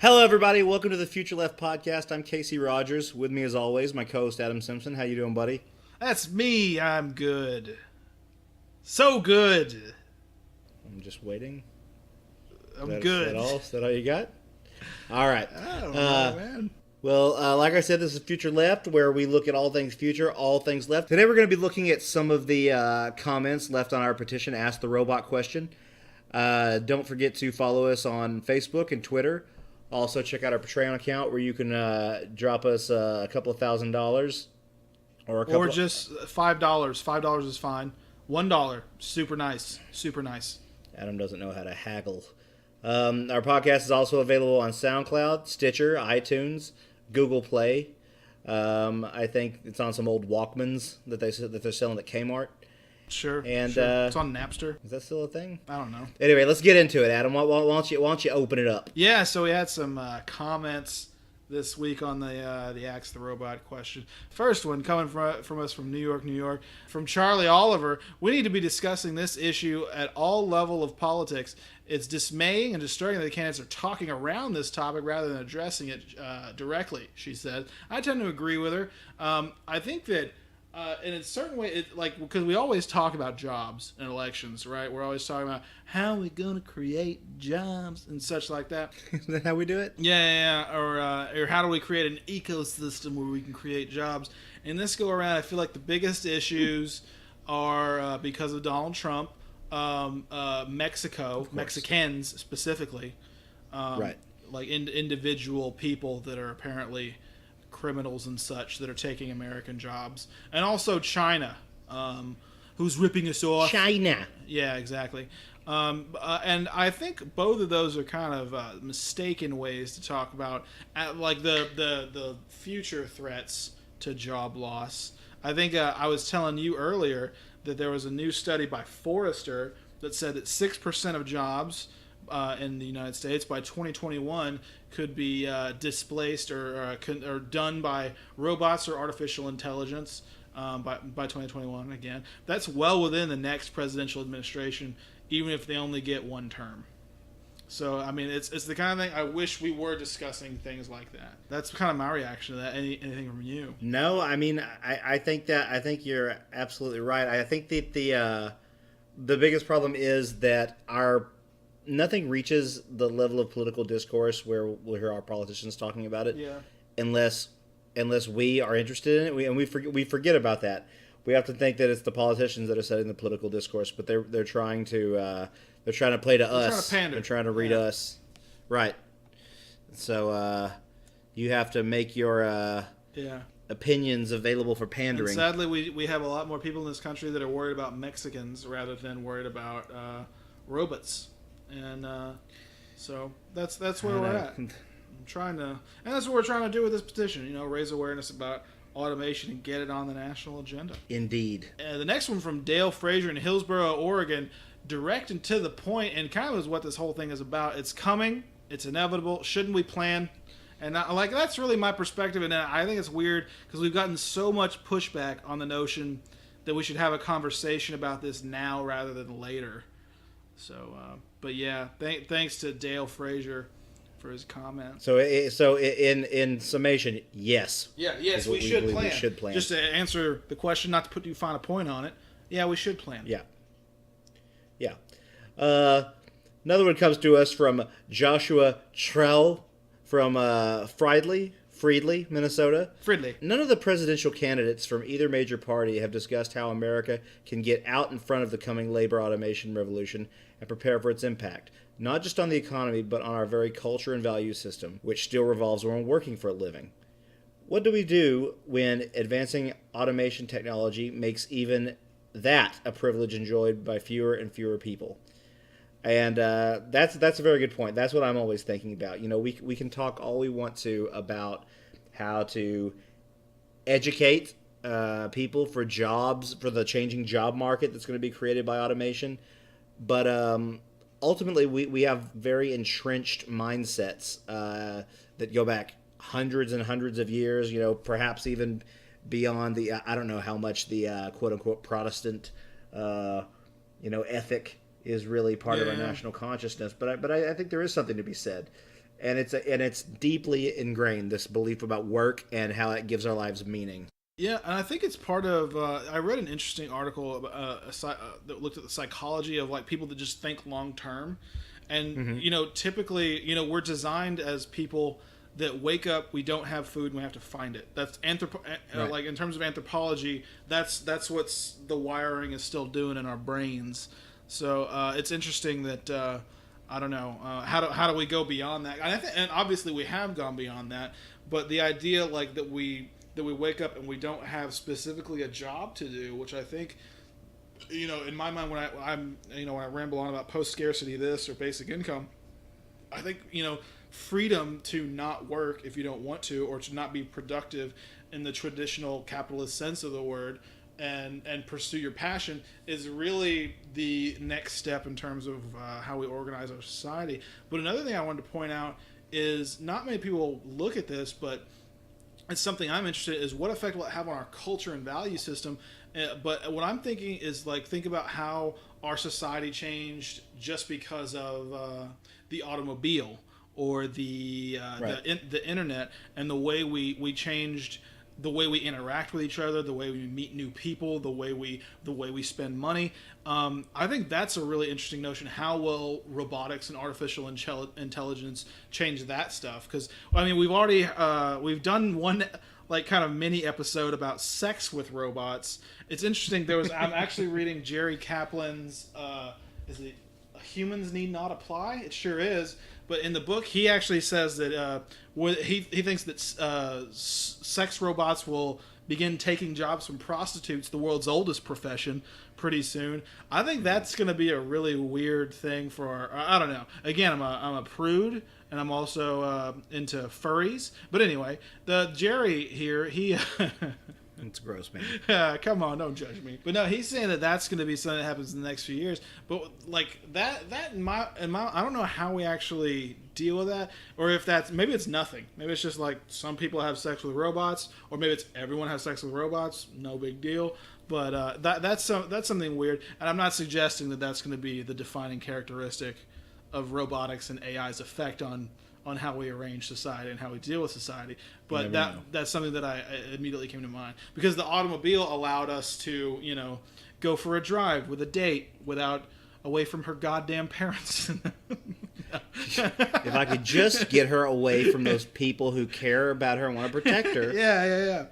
Hello, everybody. Welcome to the Future Left podcast. I'm Casey Rogers. With me, as always, my co-host Adam Simpson. How you doing, buddy? That's me. I'm good. So good. I'm just waiting. I'm good. Is that all you got? All right. I don't know, man. Well, like I said, this is Future Left, where we look at all things future, all things left. Today, we're going to be looking at some of the comments left on our petition, Ask the Robot Question. Don't forget to follow us on Facebook and Twitter. Also, check out our Patreon account where you can drop us a couple of $1,000 or just $5. $5 is fine. $1, super nice, super nice. Adam doesn't know how to haggle. Our podcast is also available on SoundCloud, Stitcher, iTunes, Google Play. I think it's on some old Walkmans that they're selling at Kmart. Sure. And sure. It's on Napster. Is that still a thing? I don't know. Anyway, let's get into it, Adam. Why don't you open it up? Yeah. So we had some comments this week on the Ask the Robot question. First one coming from us from New York, New York, from Charlie Oliver. We need to be discussing this issue at all level of politics. It's dismaying and disturbing that the candidates are talking around this topic rather than addressing it directly, she said. I tend to agree with her. I think that in a certain way, because we always talk about jobs in elections, right? We're always talking about how are we going to create jobs and such like that. Is that how we do it? Yeah. Or how do we create an ecosystem where we can create jobs? And this go around, I feel like the biggest issues are because of Donald Trump, Mexico, Mexicans specifically, right? Like individual people that are apparently criminals and such that are taking American jobs, and also China, who's ripping us off. China. Yeah, exactly. And I think both of those are kind of mistaken ways to talk about like the future threats to job loss. I think I was telling you earlier that there was a new study by Forrester that said that 6% of jobs in the United States by 2021 could be displaced or done by robots or artificial intelligence by 2021. Again, that's well within the next presidential administration, even if they only get one term. So, I mean, it's the kind of thing I wish we were discussing things like that. That's kind of my reaction to that. Anything from you? No, I mean, I think you're absolutely right. I think that the biggest problem is that nothing reaches the level of political discourse where we'll hear our politicians talking about it, unless we are interested in it. We forget about that. We have to think that it's the politicians that are setting the political discourse, but they're trying to play to us. Trying to pander. They're trying to read us, right? So you have to make your opinions available for pandering. And sadly, we have a lot more people in this country that are worried about Mexicans rather than worried about robots. And so that's where we're at. And that's what we're trying to do with this petition. Raise awareness about automation and get it on the national agenda. Indeed. The next one from Dale Frazier in Hillsboro, Oregon, direct and to the point, and kind of is what this whole thing is about. It's coming. It's inevitable. Shouldn't we plan? And that's really my perspective. And I think it's weird because we've gotten so much pushback on the notion that we should have a conversation about this now rather than later. So, but yeah, thanks to Dale Frazier for his comment. So in summation, yes. Yeah, yes, we should plan. We should plan. Just to answer the question, not to put you find a point on it. Yeah, we should plan. Yeah. Another one comes to us from Joshua Trell from Friedley, Minnesota. Friedley. None of the presidential candidates from either major party have discussed how America can get out in front of the coming labor automation revolution and prepare for its impact, not just on the economy, but on our very culture and value system, which still revolves around working for a living. What do we do when advancing automation technology makes even that a privilege enjoyed by fewer and fewer people? And that's a very good point. That's what I'm always thinking about. We can talk all we want to about how to educate people for jobs, for the changing job market that's going to be created by automation. But ultimately, we have very entrenched mindsets that go back hundreds and hundreds of years, perhaps even beyond the, I don't know how much the quote-unquote Protestant, ethic is really part of our national consciousness. But I think there is something to be said. and it's deeply ingrained, this belief about work and how it gives our lives meaning. Yeah, and I think it's part of. I read an interesting article about, that looked at the psychology of like people that just think long term, and typically, we're designed as people that wake up, we don't have food, and we have to find it. That's Right. like in terms of anthropology, that's what's the wiring is still doing in our brains. So it's interesting that I don't know how do we go beyond that? And obviously we have gone beyond that, but the idea like that we wake up and we don't have specifically a job to do, which I think, in my mind, when when I ramble on about post scarcity this or basic income, I think freedom to not work if you don't want to, or to not be productive in the traditional capitalist sense of the word, and pursue your passion is really the next step in terms of how we organize our society. But another thing I wanted to point out is not many people look at this, but it's something I'm interested in, is what effect will it have on our culture and value system. But what I'm thinking is like, think about how our society changed just because of the automobile or the internet, and the way we changed the way we interact with each other, the way we meet new people, the way we spend money. I think that's a really interesting notion. How will robotics and artificial intelligence change that stuff? Because I mean, we've done one like kind of mini episode about sex with robots. It's interesting. I'm actually reading Jerry Kaplan's. Is it Humans Need Not Apply? It sure is. But in the book, he actually says that he thinks that sex robots will begin taking jobs from prostitutes, the world's oldest profession, pretty soon. I think that's going to be a really weird thing for I don't know. Again, I'm a prude, and I'm also into furries. But anyway, the Jerry here, he. It's gross, man. Come on, don't judge me. But no, he's saying that that's going to be something that happens in the next few years. But like that in my I don't know how we actually deal with that, or if maybe it's nothing. Maybe it's just like some people have sex with robots, or maybe it's everyone has sex with robots. No big deal. But that's something weird, and I'm not suggesting that that's going to be the defining characteristic of robotics and AI's effect on how we arrange society and how we deal with society. But that's something that I immediately came to mind, because the automobile allowed us to, go for a drive with a date without away from her goddamn parents. If I could just get her away from those people who care about her and want to protect her. Yeah.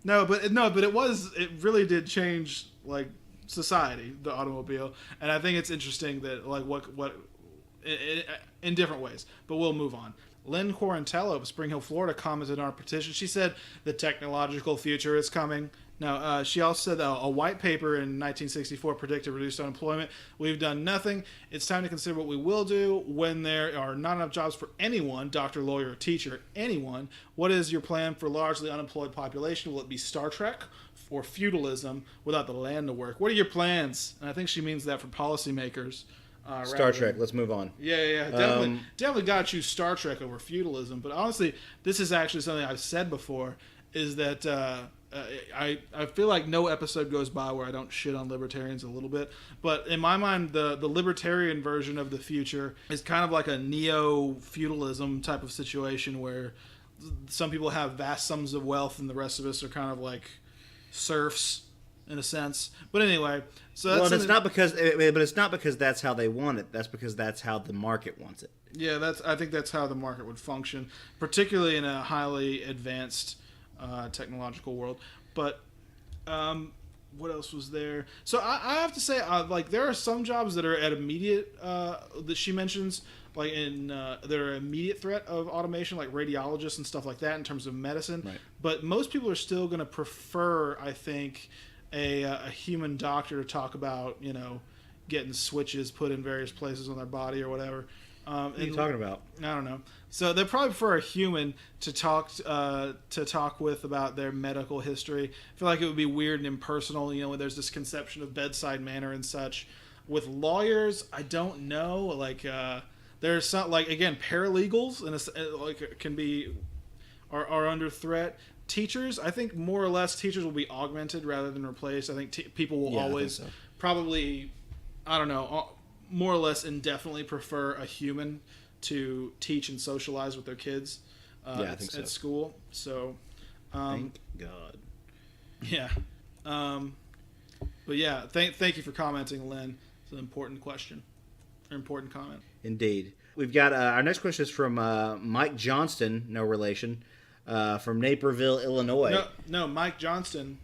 No, but it really did change like society, the automobile. And I think it's interesting that like what in different ways, but we'll move on. Lynn Quarantello of Spring Hill, Florida, commented on our petition. She said the technological future is coming. Now, she also said a white paper in 1964 predicted reduced unemployment. We've done nothing. It's time to consider what we will do when there are not enough jobs for anyone, doctor, lawyer, or teacher, anyone. What is your plan for largely unemployed population? Will it be Star Trek or feudalism without the land to work? What are your plans? And I think she means that for policymakers. Star Trek. Let's move on. Yeah. Definitely got to choose Star Trek over feudalism. But honestly, this is actually something I've said before, is that I feel like no episode goes by where I don't shit on libertarians a little bit. But in my mind, the libertarian version of the future is kind of like a neo-feudalism type of situation where some people have vast sums of wealth and the rest of us are kind of like serfs, in a sense. But anyway, so that's it's not because that's how they want it. That's because that's how the market wants it. Yeah, I think that's how the market would function, particularly in a highly advanced technological world. But what else was there? So I have to say, like, there are some jobs that are at immediate that she mentions, like in that are immediate threat of automation, like radiologists and stuff like that in terms of medicine. Right. But most people are still going to prefer, I think, a human doctor to talk about, getting switches put in various places on their body or whatever. What are you talking about? I don't know. So they probably prefer a human to talk with about their medical history. I feel like it would be weird and impersonal. When there's this conception of bedside manner and such. With lawyers, I don't know. Like there's some, like, again, paralegals and are under threat. Teachers, I think more or less teachers will be augmented rather than replaced. I think people will always probably, I don't know, more or less indefinitely prefer a human to teach and socialize with their kids I think so. at school. So, thank God. Yeah. But yeah, thank you for commenting, Lynn. It's an important question. An important comment. Indeed. We've got our next question is from Mike Johnston, no relation, from Naperville, Illinois. No, Mike Johnston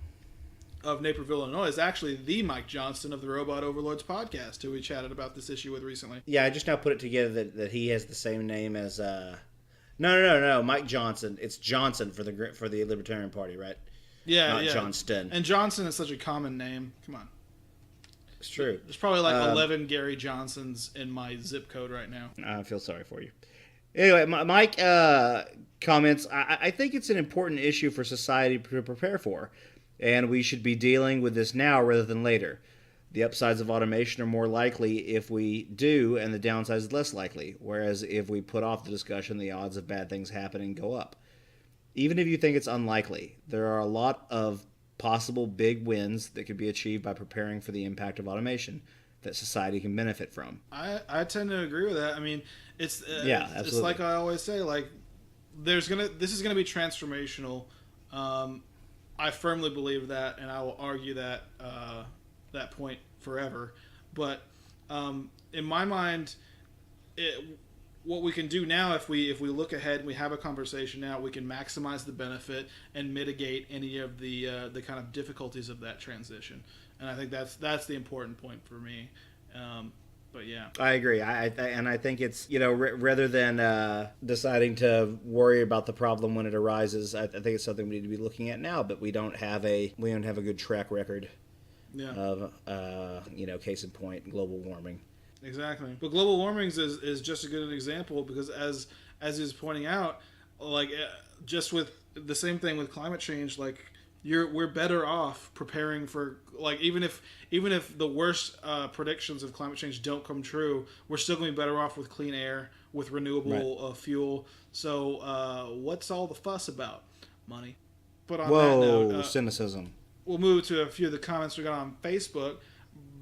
of Naperville, Illinois is actually the Mike Johnston of the Robot Overlords podcast, who we chatted about this issue with recently. Yeah, I just now put it together that he has the same name as No, Mike Johnson. It's Johnson for the Libertarian Party, right? Yeah, not yeah. Johnston. And Johnson is such a common name. Come on. It's true. There's probably like 11 Gary Johnsons in my zip code right now. I feel sorry for you. Anyway, Mike comments, I think it's an important issue for society to prepare for, and we should be dealing with this now rather than later. The upsides of automation are more likely if we do, and the downsides is less likely, whereas if we put off the discussion, the odds of bad things happening go up. Even if you think it's unlikely, there are a lot of possible big wins that could be achieved by preparing for the impact of automation that society can benefit from. I tend to agree with that. I mean, it's absolutely. It's like I always say, like this is gonna be transformational. I firmly believe that, and I will argue that that point forever. But in my mind, what we can do now, if we look ahead and we have a conversation now, we can maximize the benefit and mitigate any of the kind of difficulties of that transition. And I think that's the important point for me. But yeah, I agree. I think it's, rather than deciding to worry about the problem when it arises, I think it's something we need to be looking at now. But we don't have a good track record of case in point, global warming. Exactly. But global warming is just a good example, because as he's pointing out, like just with the same thing with climate change, like we're better off preparing for, like, even if the worst predictions of climate change don't come true, we're still going to be better off with clean air, with renewable fuel. So what's all the fuss about? Money. But on that note, cynicism. We'll move to a few of the comments we got on Facebook.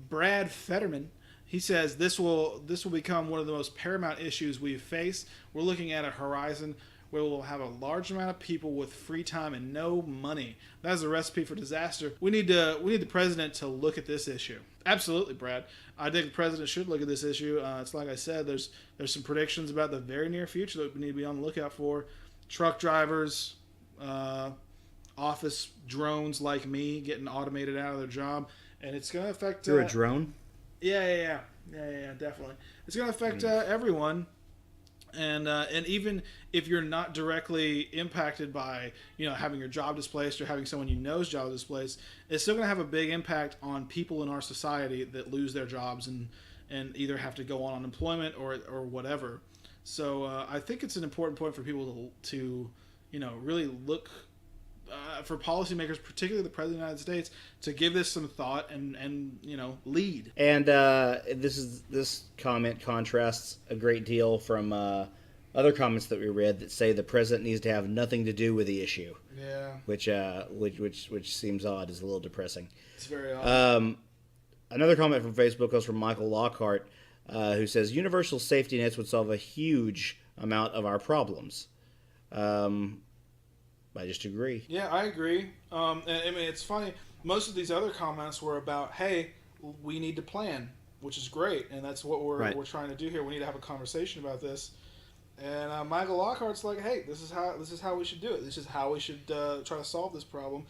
Brad Fetterman, he says this will become one of the most paramount issues we face. We're looking at a horizon where we'll have a large amount of people with free time and no money. That is a recipe for disaster. We need the president to look at this issue. Absolutely, Brad. I think the president should look at this issue. It's like I said, there's some predictions about the very near future that we need to be on the lookout for. Truck drivers, office drones like me getting automated out of their job, and it's going to affect. You're a drone? Yeah, definitely. It's going to affect everyone, and even if you're not directly impacted by having your job displaced or having someone you know's job displaced, it's still going to have a big impact on people in our society that lose their jobs and either have to go on unemployment or whatever. So I think it's an important point for people to really look. For policymakers, particularly the President of the United States, to give this some thought and lead. And this comment contrasts a great deal from other comments that we read that say the president needs to have nothing to do with the issue. Yeah. Which seems odd, is a little depressing. It's very odd. Another comment from Facebook was from Michael Lockhart, who says universal safety nets would solve a huge amount of our problems. I just agree. Yeah, I agree. I mean, it's funny. Most of these other comments were about, hey, we need to plan, which is great, and that's what we're trying to do here. We need to have a conversation about this. And Michael Lockhart's like, hey, this is how we should do it. This is how we should try to solve this problem.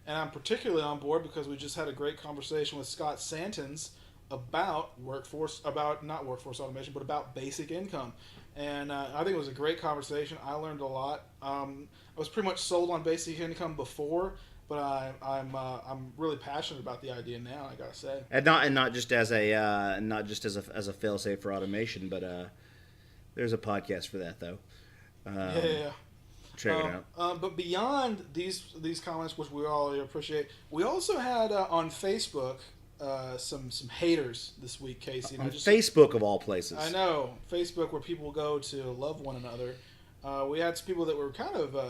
And I'm particularly on board because we just had a great conversation with Scott Santens about not workforce automation, but about basic income. And I think it was a great conversation. I learned a lot. I was pretty much sold on basic income before, but I'm really passionate about the idea now. I gotta say, and not just as a fail-safe for automation, but there's a podcast for that though. Yeah. Check it out. But beyond these comments, which we all appreciate, we also had on Facebook. Some haters this week, Casey. On Facebook of all places. I know. Facebook, where people go to love one another. We had some people that were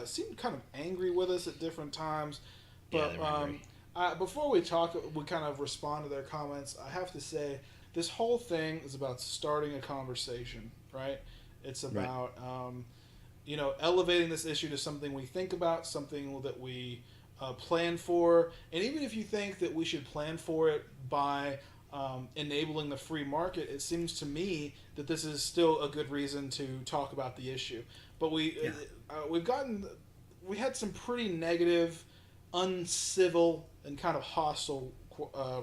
seemed kind of angry with us at different times. But before we kind of respond to their comments, I have to say, this whole thing is about starting a conversation, right? It's about elevating this issue to something we think about, something that we plan for, and even if you think that we should plan for it by enabling the free market, it seems to me that this is still a good reason to talk about the issue. But we had some pretty negative, uncivil, and kind of hostile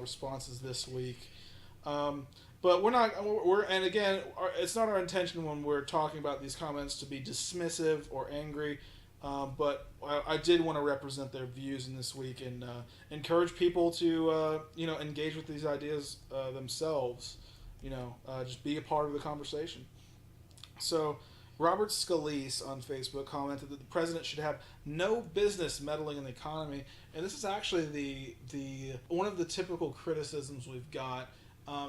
responses this week. But and again, it's not our intention when we're talking about these comments to be dismissive or angry. But I did want to represent their views in this week and encourage people to engage with these ideas themselves. Just be a part of the conversation. So Robert Scalise on Facebook commented that the president should have no business meddling in the economy, and this is actually the one of the typical criticisms we've got.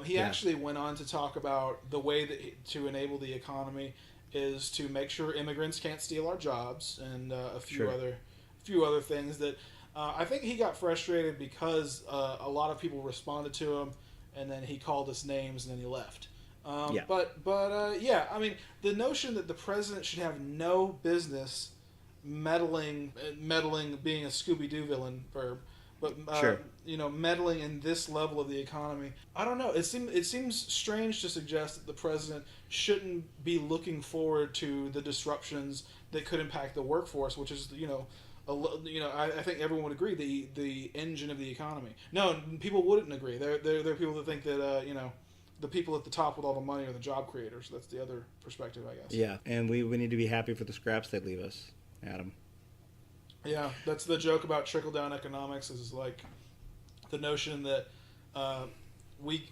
He actually went on to talk about the way to enable the economy is to make sure immigrants can't steal our jobs and a few other things that I think he got frustrated because a lot of people responded to him, and then he called us names and then he left. But I mean, the notion that the president should have no business meddling being a Scooby-Doo villain verb, but meddling in this level of the economy, I don't know. It seems strange to suggest that the president shouldn't be looking forward to the disruptions that could impact the workforce, which is I think everyone would agree the engine of the economy. No, people wouldn't agree. There are people that think that the people at the top with all the money are the job creators. That's the other perspective, I guess. Yeah, and we need to be happy for the scraps they leave us, Adam. Yeah, that's the joke about trickle-down economics, is like the notion that we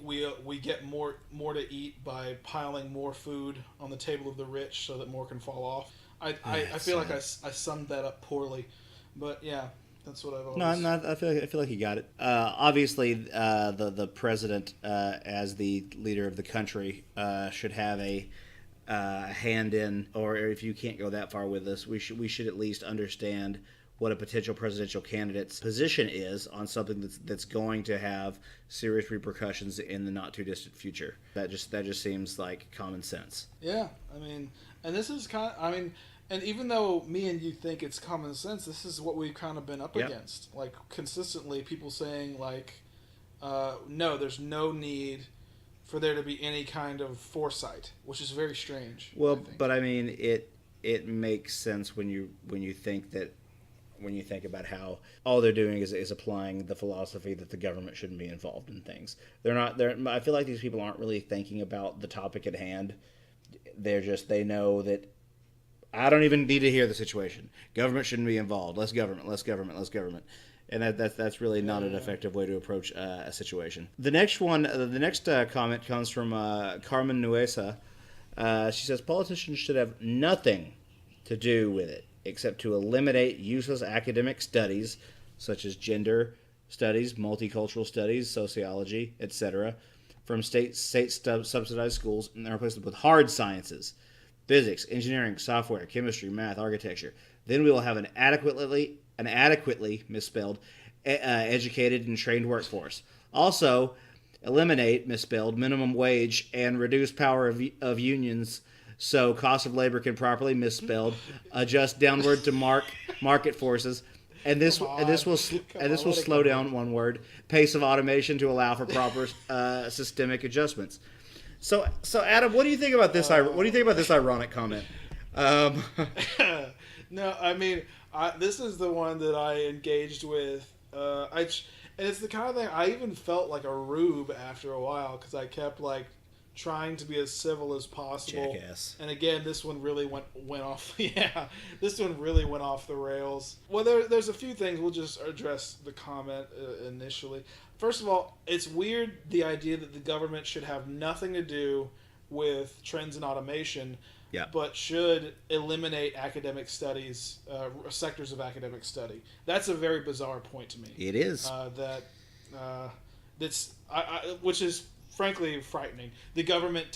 get more to eat by piling more food on the table of the rich so that more can fall off. I feel like I summed that up poorly, but yeah, that's what I've always... No, I feel like you got it. Obviously, the president, as the leader of the country, should have a hand in, or if you can't go that far with this, we should at least understand what a potential presidential candidate's position is on something that's going to have serious repercussions in the not too distant future. That just seems like common sense. Yeah, I mean, and this is and even though me and you think it's common sense, this is what we've kind of been up against. Like, consistently, people saying like, no, there's no need for there to be any kind of foresight, which is very strange. Well, but I mean, it makes sense when you think about how all they're doing is applying the philosophy that the government shouldn't be involved in things. I feel like these people aren't really thinking about the topic at hand. They know that I don't even need to hear the situation. Government shouldn't be involved. Less government, less government, less government. And that's really not an effective way to approach a situation. The next comment comes from Carmen Nuesa. She says politicians should have nothing to do with it except to eliminate useless academic studies such as gender studies, multicultural studies, sociology, etc., from state-subsidized schools and replace them with hard sciences, physics, engineering, software, chemistry, math, architecture. Then we will have an adequately misspelled educated and trained workforce. Also, eliminate misspelled minimum wage and reduce power of unions so cost of labor can properly misspelled adjust downward to market forces, and this will slow down one word pace of automation to allow for proper systemic adjustments. So Adam, what do you think about this? What do you think about this ironic comment? No, I mean, this is the one that I engaged with. And it's the kind of thing I even felt like a rube after a while because I kept like trying to be as civil as possible. Jackass. And again, this one really went off. Yeah, this one really went off the rails. Well, there's a few things. We'll just address the comment initially. First of all, it's weird the idea that the government should have nothing to do with trends in automation, but should eliminate academic studies, sectors of academic study. That's a very bizarre point to me. It is. Which is frankly frightening. The government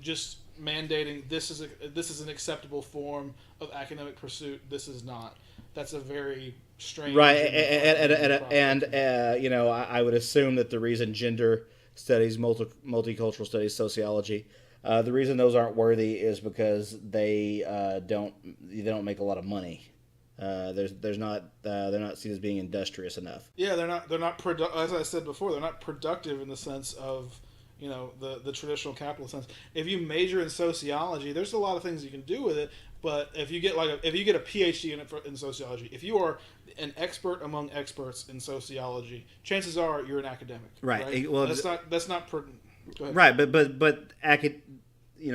just mandating this is an acceptable form of academic pursuit. This is not. That's a very strange. Right, and I would assume that the reason gender studies, multicultural studies, sociology The reason those aren't worthy is because they don't make a lot of money. There's not they're not seen as being industrious enough. Yeah, they're not as I said before, they're not productive in the sense of, you know, the traditional capitalist sense. If you major in sociology, there's a lot of things you can do with it. But if you get a PhD in sociology, if you are an expert among experts in sociology, chances are you're an academic. Right. Well, that's not. Go ahead. Right, but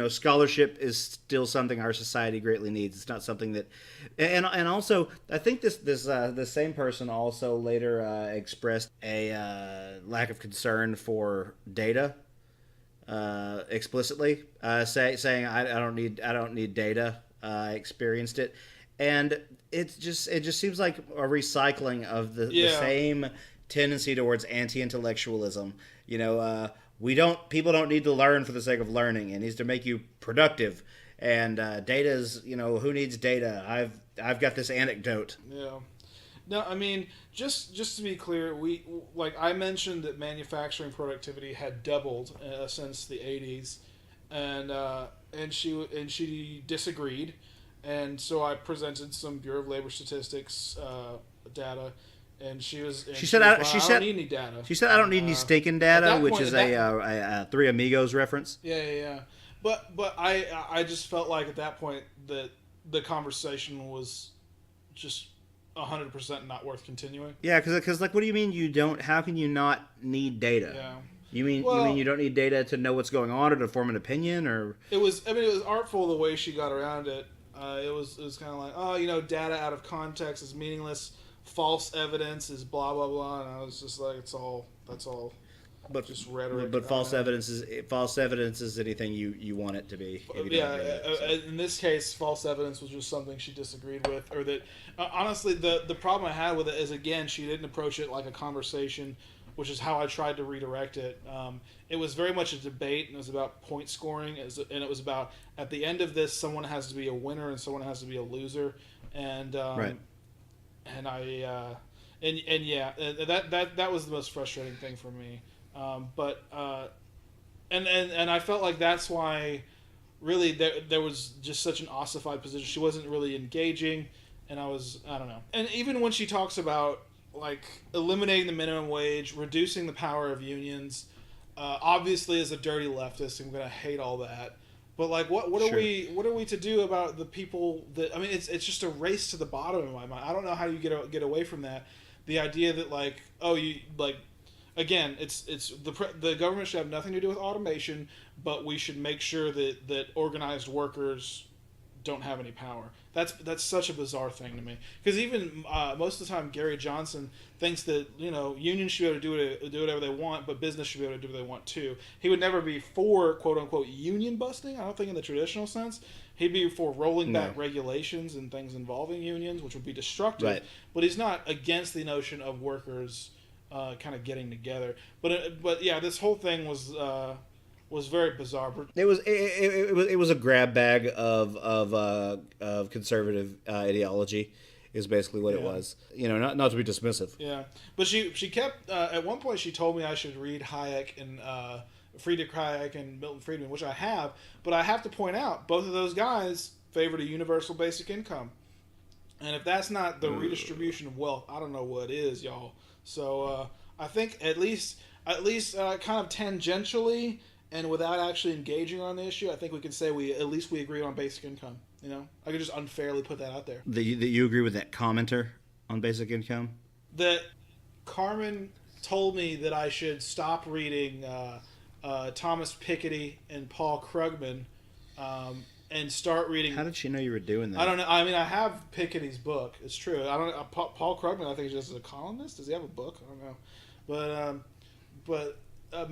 scholarship is still something our society greatly needs. It's not something that, and also I think this same person also later expressed a lack of concern for data. Explicitly, saying I don't need data. I experienced it, and it just seems like a recycling of the same tendency towards anti-intellectualism. People don't need to learn for the sake of learning. It needs to make you productive. And data is, who needs data? I've got this anecdote. Yeah. No, I mean, just to be clear, I mentioned that manufacturing productivity had doubled since the 80s, and she disagreed, and so I presented some Bureau of Labor Statistics data. And she said, "I don't need any data." She said, "I don't need any stinking data," which is a Three Amigos reference. Yeah. But I just felt like at that point that the conversation was just 100% not worth continuing. Yeah, because what do you mean you don't? How can you not need data? Yeah. You mean you don't need data to know what's going on or to form an opinion, or it was artful the way she got around it. It was kind of like, data out of context is meaningless. False evidence is blah blah blah, and I was just like, that's all. But just rhetoric. But false evidence is anything you want it to be. In this case, false evidence was just something she disagreed with, or that honestly, the problem I had with it is, again, she didn't approach it like a conversation, which is how I tried to redirect it. It was very much a debate, and it was about point scoring, and it was about, at the end of this, someone has to be a winner and someone has to be a loser, and right. And that was the most frustrating thing for me. And I felt like that's why really there was just such an ossified position. She wasn't really engaging, and I don't know. And even when she talks about like eliminating the minimum wage, reducing the power of unions, obviously as a dirty leftist, I'm gonna hate all that. But like, what are we to do about the people that? I mean, it's just a race to the bottom in my mind. I don't know how you get away from that. The idea that again, it's the government should have nothing to do with automation, but we should make sure that organized workers don't have any power. That's such a bizarre thing to me. Because even most of the time, Gary Johnson thinks that unions should be able to do whatever they want, but business should be able to do what they want too. He would never be for quote unquote union busting. I don't think in the traditional sense. He'd be for rolling back regulations and things involving unions, which would be destructive. Right. But he's not against the notion of workers kind of getting together. But yeah, this whole thing was very bizarre. It was a grab bag of conservative ideology, is basically what it was. Not to be dismissive. Yeah, but she kept at one point she told me I should read Hayek and Friedrich Hayek and Milton Friedman, which I have. But I have to point out both of those guys favored a universal basic income, and if that's not the redistribution of wealth, I don't know what is, y'all. So I think at least kind of tangentially. And without actually engaging on the issue, I think we can say we agreed on basic income. I could just unfairly put that out there. That you agree with that commenter on basic income? That Carmen told me that I should stop reading Thomas Piketty and Paul Krugman and start reading. How did she know you were doing that? I don't know. I mean, I have Piketty's book. It's true. I don't. Paul Krugman, I think, is just a columnist. Does he have a book? I don't know. But.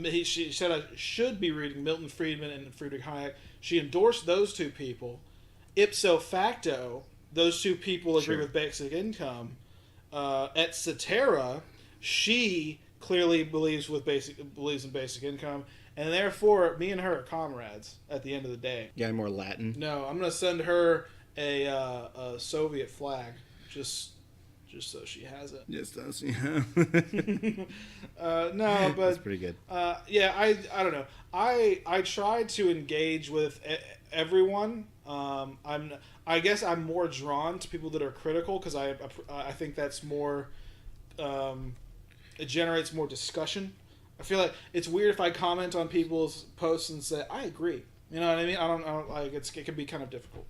She said I should be reading Milton Friedman and Friedrich Hayek. She endorsed those two people. Ipso facto, those two people agree with basic income. Et cetera, she clearly believes in basic income, and therefore, me and her are comrades at the end of the day. Yeah, more Latin. No, I'm going to send her a Soviet flag. Just just so she has it. Yes, does. Yeah. No, but That's pretty good. Yeah, I don't know. I try to engage with everyone. I guess I'm more drawn to people that are critical because I think that's more. It generates more discussion. I feel like it's weird if I comment on people's posts and say I agree. You know what I mean? I don't like it can be kind of difficult.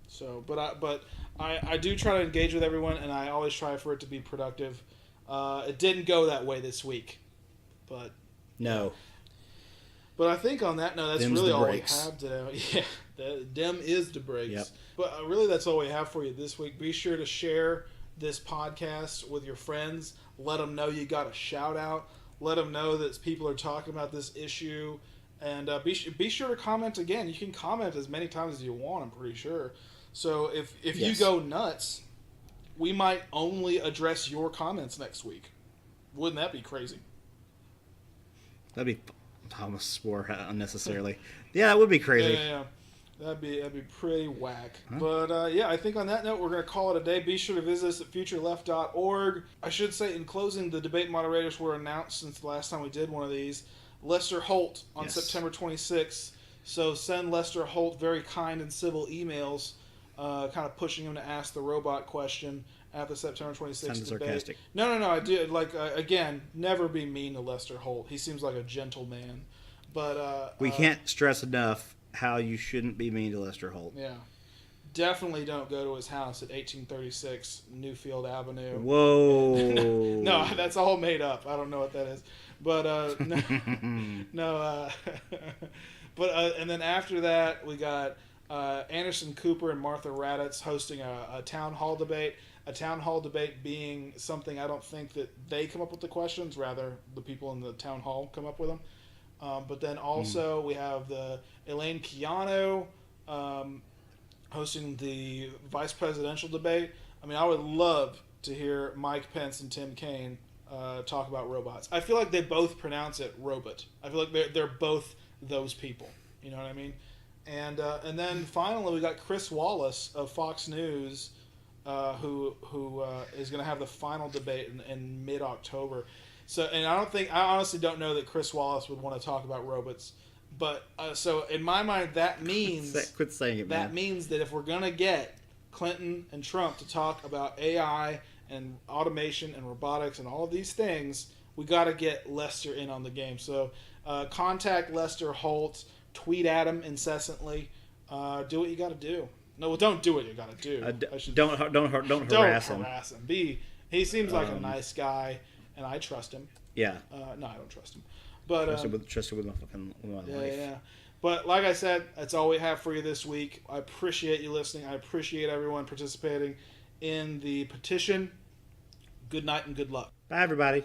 So, but I do try to engage with everyone, and I always try for it to be productive. It didn't go that way this week, but no. But I think on that note, that's Them's really the all breaks. we have today. Yeah, them is the breaks. Yep. But really, that's all we have for you this week. Be sure to share this podcast with your friends. Let them know you got a shout out. Let them know that people are talking about this issue. And be sure to comment again. You can comment as many times as you want, I'm pretty sure. So if Yes. you go nuts, we might only address your comments next week. Wouldn't that be crazy? That'd be... I almost swore unnecessarily. Yeah, that would be crazy. Yeah. That'd be pretty whack. Huh? But yeah, I think on that note, we're going to call it a day. Be sure to visit us at futureleft.org. I should say, in closing, the debate moderators were announced since the last time we did one of these. Lester Holt on Yes. September 26th. So send Lester Holt very kind and civil emails, kind of pushing him to ask the robot question at the September 26th Sounded debate. sarcastic. No. I did. Again, never be mean to Lester Holt. He seems like a gentle man. But We can't stress enough how you shouldn't be mean to Lester Holt. yeah. Definitely don't go to his house at 1836 Newfield Avenue. Whoa. No, that's all made up. I don't know what that is. But no. But and then after that, we got Anderson Cooper and Martha Raddatz hosting a town hall debate. A town hall debate being something I don't think that they come up with the questions, rather the people in the town hall come up with them. But then also we have the Elaine Keanu hosting the vice presidential debate. I mean, I would love to hear Mike Pence and Tim Kaine talk about robots. I feel like they both pronounce it robot. I feel like they're both those people. You know what I mean? And then finally we got Chris Wallace of Fox News, who is going to have the final debate in mid-October. So, and I honestly don't know that Chris Wallace would want to talk about robots. But so in my mind, that means Quit saying it, man. that means that if we're gonna get Clinton and Trump to talk about AI and automation and robotics and all of these things, we got to get Lester in on the game. So contact Lester Holt, tweet at him incessantly, do what you got to do. No, well, don't do what you got to do. Don't harass him. He seems like a nice guy, and I trust him. Yeah. No, I don't trust him. But Trusted with my life. yeah. But like I said, that's all we have for you this week. I appreciate you listening. I appreciate everyone participating in the petition. Good night and good luck. Bye, everybody.